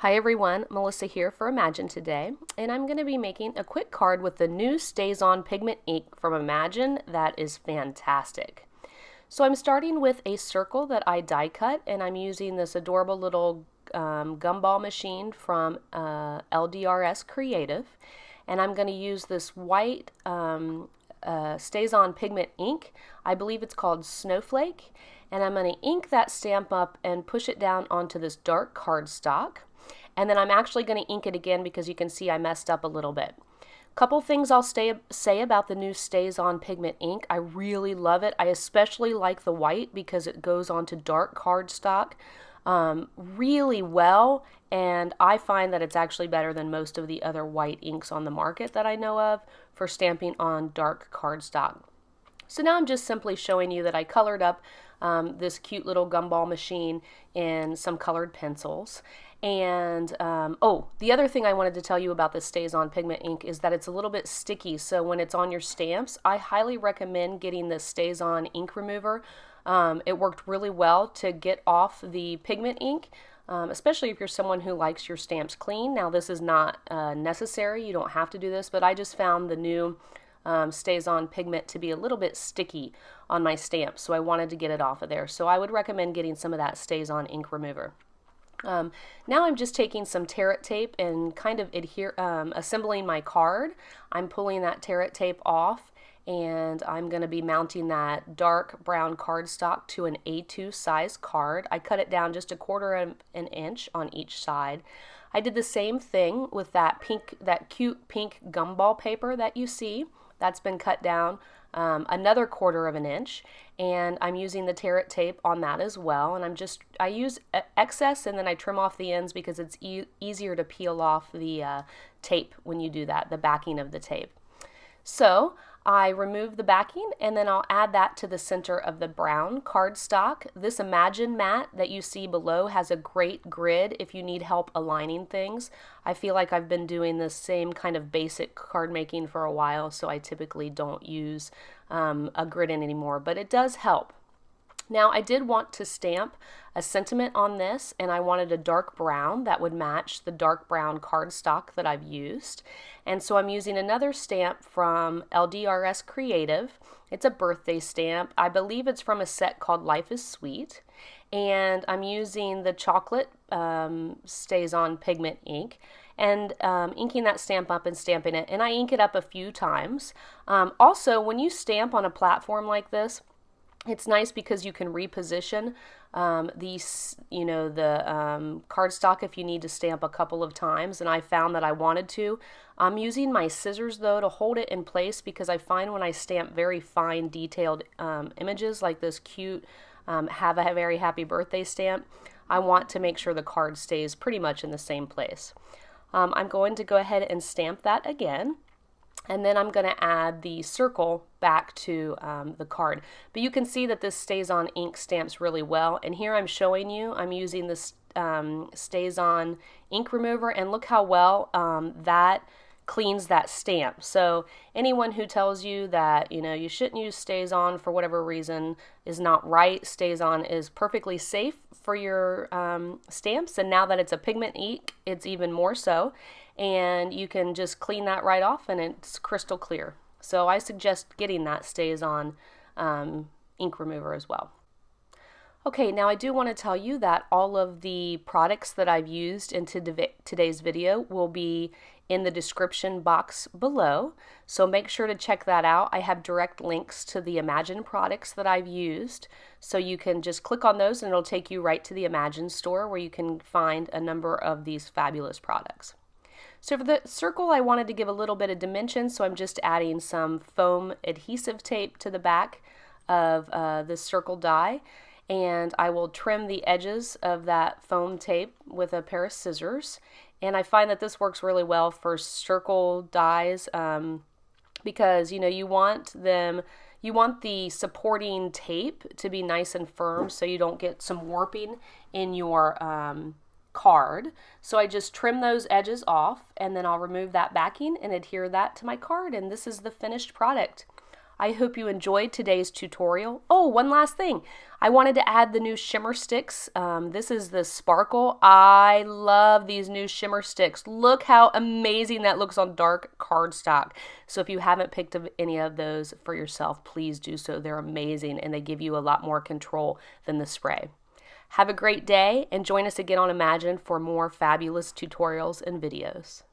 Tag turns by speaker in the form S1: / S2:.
S1: Hi everyone, Melissa here for Imagine today, and I'm going to be making a quick card with the new StazOn Pigment ink from Imagine that is fantastic. So I'm starting with a circle that I die cut, and I'm using this adorable little gumball machine from LDRS Creative, and I'm going to use this white StazOn Pigment ink. I believe it's called Snowflake, and I'm going to ink that stamp up and push it down onto this dark cardstock. And then I'm actually going to ink it again because you can see I messed up a little bit. Couple things I'll say about the new StazOn Pigment ink. I really love it. I especially like the white because it goes onto dark cardstock really well, and I find that it's actually better than most of the other white inks on the market that I know of for stamping on dark cardstock. So now I'm just simply showing you that I colored up this cute little gumball machine in some colored pencils. And the other thing I wanted to tell you about the StazOn Pigment ink is that it's a little bit sticky, so when it's on your stamps, I highly recommend getting the StazOn ink remover. It worked really well to get off the pigment ink, especially if you're someone who likes your stamps clean. Now this is not necessary, you don't have to do this, but I just found the new StazOn Pigment to be a little bit sticky on my stamps, so I wanted to get it off of there. So I would recommend getting some of that StazOn ink remover. Now I'm just taking some Tear tape and kind of assembling my card. I'm pulling that Tear tape off, and I'm going to be mounting that dark brown cardstock to an A2 size card. I cut it down just a quarter of an inch on each side. I did the same thing with that cute pink gumball paper that you see. That's been cut down another quarter of an inch, and I'm using the Tear tape on that as well. And I use excess, and then I trim off the ends because it's easier to peel off the tape when you do that, the backing of the tape. So I remove the backing, and then I'll add that to the center of the brown cardstock. This Imagine mat that you see below has a great grid if you need help aligning things. I feel like I've been doing the same kind of basic card making for a while, so I typically don't use a grid anymore, but it does help. Now I did want to stamp a sentiment on this, and I wanted a dark brown that would match the dark brown cardstock that I've used. And so I'm using another stamp from LDRS Creative. It's a birthday stamp. I believe it's from a set called Life is Sweet. And I'm using the chocolate StazOn Pigment ink and inking that stamp up and stamping it. And I ink it up a few times. Also, when you stamp on a platform like this, it's nice because you can reposition the cardstock if you need to stamp a couple of times, and I found that I wanted to. I'm using my scissors though to hold it in place because I find when I stamp very fine detailed images like this cute have a very happy birthday stamp, I want to make sure the card stays pretty much in the same place. I'm going to go ahead and stamp that again. And then I'm going to add the circle back to the card. But you can see that this StazOn ink stamps really well. And here I'm showing you, I'm using this StazOn ink remover, and look how well that cleans that stamp. So anyone who tells you that you shouldn't use StazOn for whatever reason is not right. StazOn is perfectly safe for your stamps, and now that it's a pigment ink, it's even more so. And you can just clean that right off, and it's crystal clear. So I suggest getting that StazOn ink remover as well. Okay, now I do want to tell you that all of the products that I've used in today's video will be in the description box below, so make sure to check that out. I have direct links to the Imagine products that I've used, so you can just click on those and it'll take you right to the Imagine store where you can find a number of these fabulous products. So for the circle, I wanted to give a little bit of dimension, so I'm just adding some foam adhesive tape to the back of this circle die, and I will trim the edges of that foam tape with a pair of scissors. And I find that this works really well for circle dies because you want the supporting tape to be nice and firm so you don't get some warping in your card. So I just trim those edges off, and then I'll remove that backing and adhere that to my card, and this is the finished product. I hope you enjoyed today's tutorial. Oh, one last thing. I wanted to add the new shimmer sticks. This is the sparkle. I love these new shimmer sticks. Look how amazing that looks on dark cardstock. So if you haven't picked up any of those for yourself, please do so. They're amazing and they give you a lot more control than the spray. Have a great day and join us again on Imagine for more fabulous tutorials and videos.